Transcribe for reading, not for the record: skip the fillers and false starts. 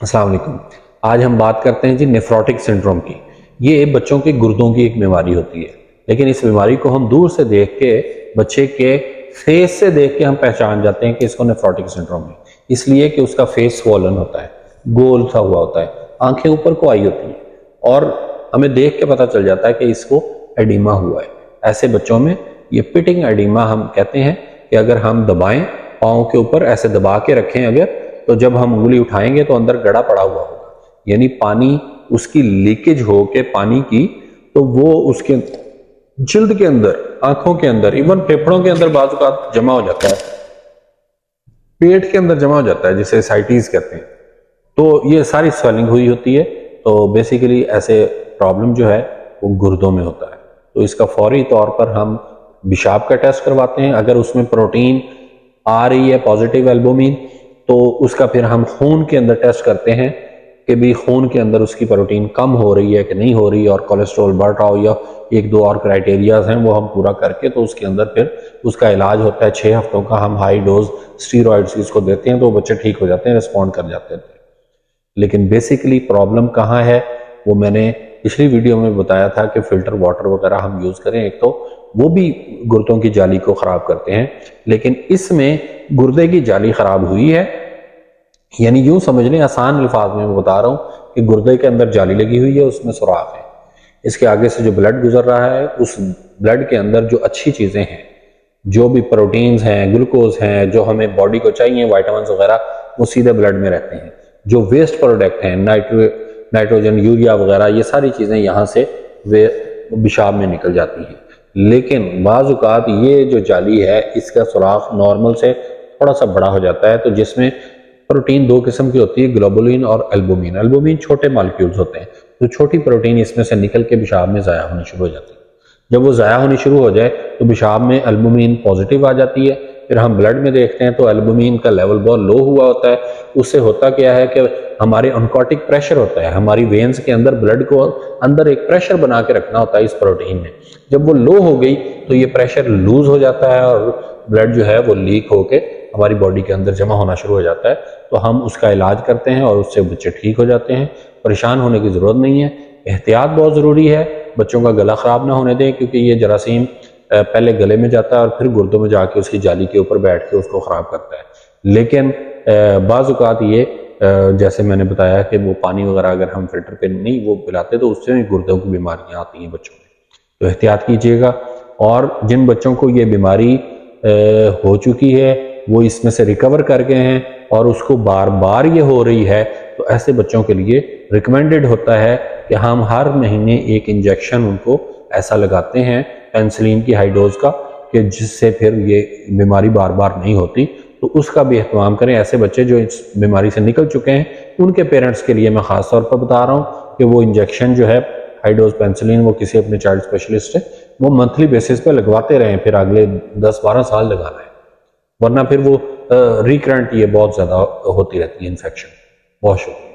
अस्सलाम वालेकुम। आज हम बात करते हैं जी नेफ्रोटिक सिंड्रोम की। ये बच्चों के गुर्दों की एक बीमारी होती है, लेकिन इस बीमारी को हम दूर से देख के, बच्चे के फेस से देख के हम पहचान जाते हैं कि इसको नेफ्रोटिक सिंड्रोम है, इसलिए कि उसका फेस स्वॉलन होता है, गोल सा हुआ होता है, आंखें ऊपर को आई होती हैं और हमें देख के पता चल जाता है कि इसको एडिमा हुआ है। ऐसे बच्चों में ये पिटिंग एडिमा हम कहते हैं कि अगर हम दबाएं, पाँव के ऊपर ऐसे दबा के रखें अगर, तो जब हम उंगली उठाएंगे तो अंदर गड़ा पड़ा हुआ होगा, यानी पानी उसकी लीकेज हो के पानी की, तो वो उसके जिल्द के अंदर, आंखों के अंदर, इवन फेफड़ों के अंदर बाजू का जमा हो जाता है, पेट के अंदर जमा हो जाता है, जिसे एसाइटिस कहते हैं। तो ये सारी स्वेलिंग हुई होती है। तो बेसिकली ऐसे प्रॉब्लम जो है वो गुर्दों में होता है। तो इसका फौरी तौर पर हम पेशाब का टेस्ट करवाते हैं। अगर उसमें प्रोटीन आ रही है पॉजिटिव एल्बुमिन, तो उसका फिर हम खून के अंदर टेस्ट करते हैं कि भी खून के अंदर उसकी प्रोटीन कम हो रही है कि नहीं हो रही, और कोलेस्ट्रॉल बढ़ रहा हो, या एक दो और क्राइटेरियाज हैं वो हम पूरा करके, तो उसके अंदर फिर उसका इलाज होता है। 6 हफ्तों का हम हाई डोज स्टीरॉइड्स इसको देते हैं, तो बच्चे ठीक हो जाते हैं, रिस्पॉन्ड कर जाते हैं। लेकिन बेसिकली प्रॉब्लम कहाँ है वो मैंने पिछली वीडियो में बताया था कि फिल्टर वाटर वगैरह हम यूज करें, एक तो वो भी गुर्दों की जाली को खराब करते हैं, लेकिन इसमें गुर्दे की जाली खराब हुई है। यानी यूं समझ लें, आसान अल्फाज में मैं बता रहा हूं कि गुर्दे के अंदर जाली लगी हुई है, उसमें सुराख है, इसके आगे से जो ब्लड गुजर रहा है, उस ब्लड के अंदर जो अच्छी चीजें हैं, जो भी प्रोटीन्स हैं, ग्लूकोज हैं, जो हमें बॉडी को चाहिए, वाइटामिन वगैरह, वो सीधे ब्लड में रहते हैं। जो वेस्ट प्रोडक्ट हैं, नाइट्रोजन, यूरिया वगैरह, ये सारी चीजें यहाँ से वे पेशाब में निकल जाती हैं। लेकिन बाज़ औक़ात ये जो जाली है, इसका सुराख नॉर्मल से थोड़ा सा बड़ा हो जाता है, तो जिसमें प्रोटीन 2 किस्म की होती है, ग्लोबुलिन और एल्बुमिन। एल्बुमिन छोटे मॉलिक्यूल्स होते हैं, तो छोटी प्रोटीन इसमें से निकल के पेशाब में ज़ाया होनी शुरू हो जाती है। जब वो ज़ाया होनी शुरू हो जाए तो पेशाब में एल्बुमिन पॉजिटिव आ जाती है। फिर हम ब्लड में देखते हैं तो एल्बुमिन का लेवल बहुत लो हुआ होता है। उससे होता क्या है कि हमारे ऑनकोटिक प्रेशर होता है, हमारी वेन्स के अंदर ब्लड को अंदर एक प्रेशर बना के रखना होता है इस प्रोटीन में। जब वो लो हो गई तो ये प्रेशर लूज हो जाता है और ब्लड जो है वो लीक होके हमारी बॉडी के अंदर जमा होना शुरू हो जाता है। तो हम उसका इलाज करते हैं और उससे बच्चे ठीक हो जाते हैं। परेशान होने की जरूरत नहीं है, एहतियात बहुत जरूरी है। बच्चों का गला खराब ना होने दें, क्योंकि ये जरासीम पहले गले में जाता है और फिर गुर्दों में जाके उसकी जाली के ऊपर बैठ के उसको खराब करता है। लेकिन बाज़ औक़ात ये जैसे मैंने बताया कि वो पानी वगैरह अगर हम फिल्टर पे नहीं वो पिलाते, तो उससे भी गुर्दों की बीमारियां आती हैं बच्चों में। तो एहतियात कीजिएगा। और जिन बच्चों को ये बीमारी हो चुकी है, वो इसमें से रिकवर कर गए हैं और उसको बार बार ये हो रही है, तो ऐसे बच्चों के लिए रिकमेंडेड होता है कि हम हर महीने एक इंजेक्शन उनको ऐसा लगाते हैं पेनिसिलिन की हाई डोज का, कि जिससे फिर ये बीमारी बार बार नहीं होती। तो उसका भी एहतमाम करें। ऐसे बच्चे जो इस बीमारी से निकल चुके हैं, उनके पेरेंट्स के लिए मैं ख़ास तौर पर बता रहा हूँ कि वो इंजेक्शन जो है हाई डोज पेनिसिलिन, वो किसी अपने चाइल्ड स्पेशलिस्ट है, वो मंथली बेसिस पे लगवाते रहें, फिर अगले 10-12 साल लगाना है, वरना फिर वो रिकरेंट ये बहुत ज़्यादा होती रहती है इन्फेक्शन। बहुत शुक्रिया।